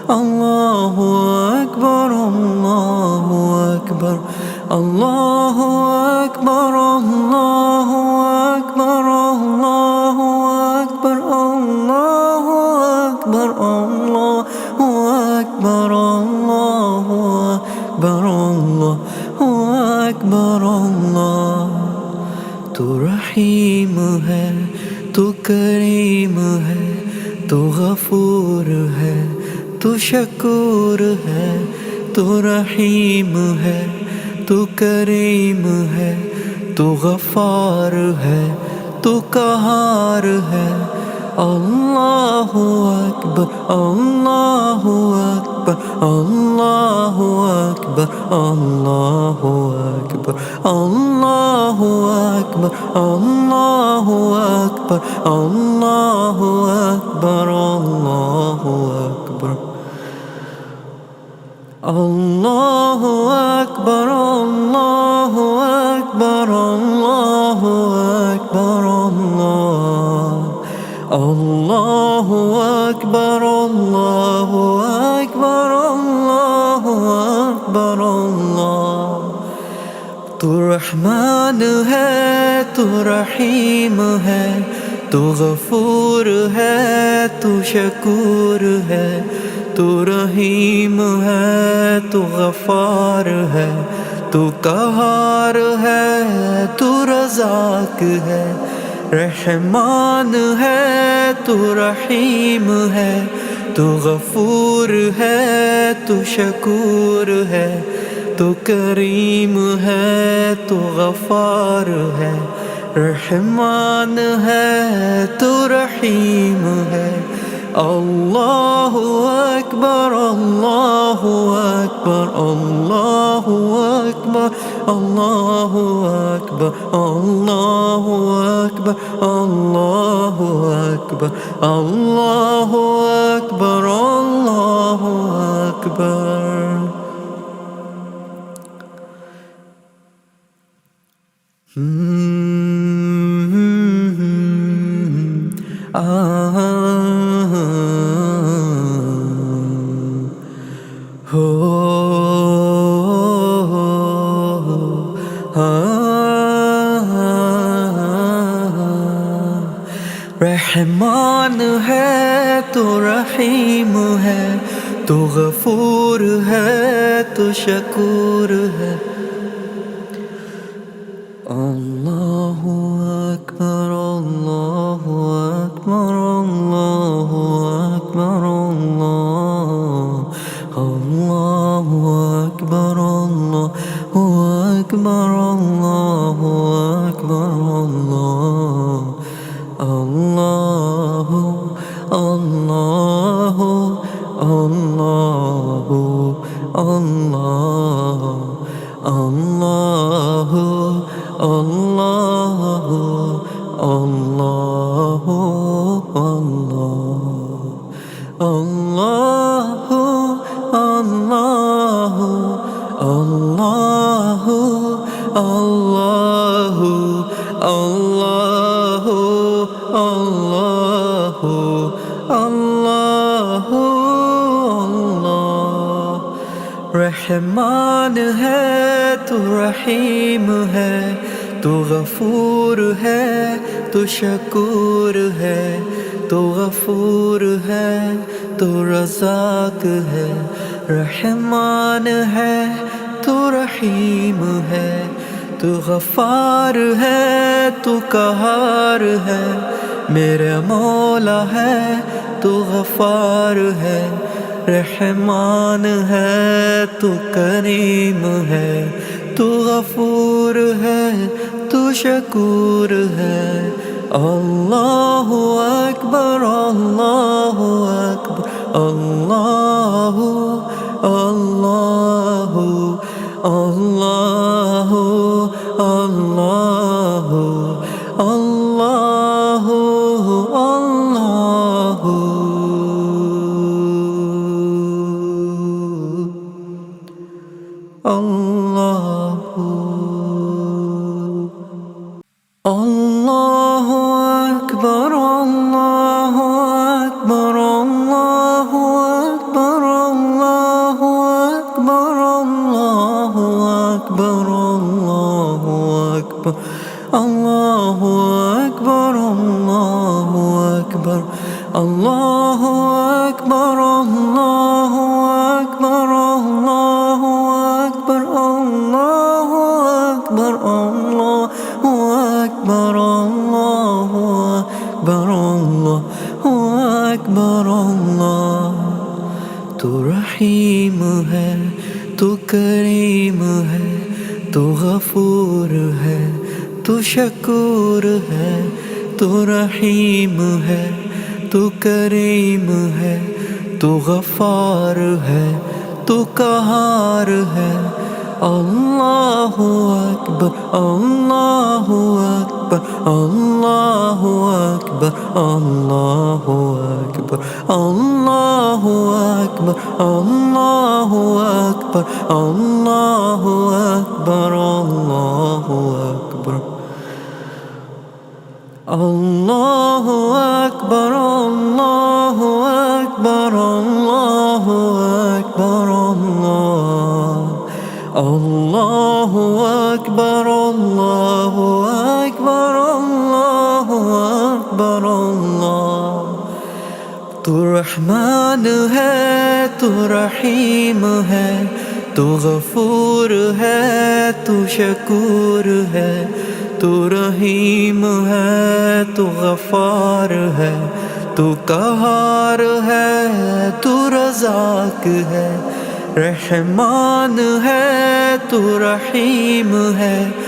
Allahu Akbar, Allahu Akbar, Allahu Akbar, Allahu Akbar, Allahu Akbar, Allahu Akbar, Allahu Akbar, Allahu Akbar, Allahu Akbar, Allah। तू रहीम है, तू करीम है, तू गफूर है, तू शकूर है। तू रहीम है, तू करीम है, तू गफार है, तू कहार है। अल्लाहु अकबर, अल्लाहु अकबर, अल्लाहु अकबर, अल्लाहु अकबर, अल्लाहु अकबर, अल्लाहु अकबर, अल्लाहु अकबर, अल्लाहु अकबर, अल्लाहु अकबर, अल्लाहु अकबर, अल्लाहु अकबर, अल्लाहु अकबर, अल्लाहु अकबर, अल्लाहु अकबर, अल्लाह। तू रहमान है, तू रहीम है, तू गफूर है, तू शकूर है। तू रहीम है, तू गफार है, तू कहार है, तू रज़ाक है। रहमान है, तू रहीम है, तू गफूर है, तू शकूर है। तू करीम है, तू गफार है। रहमान है, तू रहीम है। अल्लाहु अकबर, अल्लाहु अकबर, अल्लाहु अकबर, अल्लाहु अकबर, अल्लाहु अकबर, अल्लाहु अकबर, अल्लाहु अकबर, अल्लाहु अकबर। हो रहमान है, तो रहीम है, तो गफूर है, तो शकूर है। अल्लाहु अकबर, अल्लाहु अकबर, अल्लाहु अकबर, अल्लाहु अकबर, अल्लाहु अकबर, अल्लाहु अकबर, अल्लाहु अल्लाहु अल्लाहु अल्लाहु अल्लाहु अल्लाहु अल्लाहु अल्लाहु अल्लाहु अल्लाहु अल्लाहु अल्लाहु अल्लाहु अल्लाहु अल्लाह। रहमान है, तू रहीम है, तू गफूर है, तू शकूर है। तू गफूर है, तू रज़ाक है। रहमान है, तू रहीम है, तू गफार है, तू कहार है। मेरा मौला है, तू गफार है। रहमान है, तू करीम है, तू गफूर है, तू शकूर है। अल्लाहु अकबर, अल्लाहु अकबर, अल्लाहु अल्लाहु अल्लाहु अल्लाहु अल्लाहु अल्लाहु अल्लाहु। अल्लाहु अकबर, अल्लाहु अकबर, अल्लाहु अकबर। अल्लाहु अकबर अल्लाहु अकबर अल्लाहु अकबर अल्लाहु अकबर अल्लाहु अकबर अल्लाहु अकबर अल्लाहु अकबर अल्लाह। तू रहीम है, तू करीम है, तू गफूर है, तू शकूर है। तू रहीम है, तू करीम है, तू गफार है, तू कहार है। अल्लाहु अकबर अल्लाहु अकबर अल्लाहु अकबर अल्लाहु अकबर अल्लाहु अकबर अल्लाहु अकबर अल्लाहु अकबर अल्लाहु अकबर अल्लाहु अकबर अल्लाहु अकबर अल्लाहु अकबर अल्लाहु अकबर अल्लाहु अकबर अल्लाहु अकबर अल्लाह। तू रहमान है, तू रहीम है, तू गफूर है, तू शकूर है। तू रहीम है, तू गफार है, तू कहार है, तू रज़ाक है। रहमान है, तू रहीम है।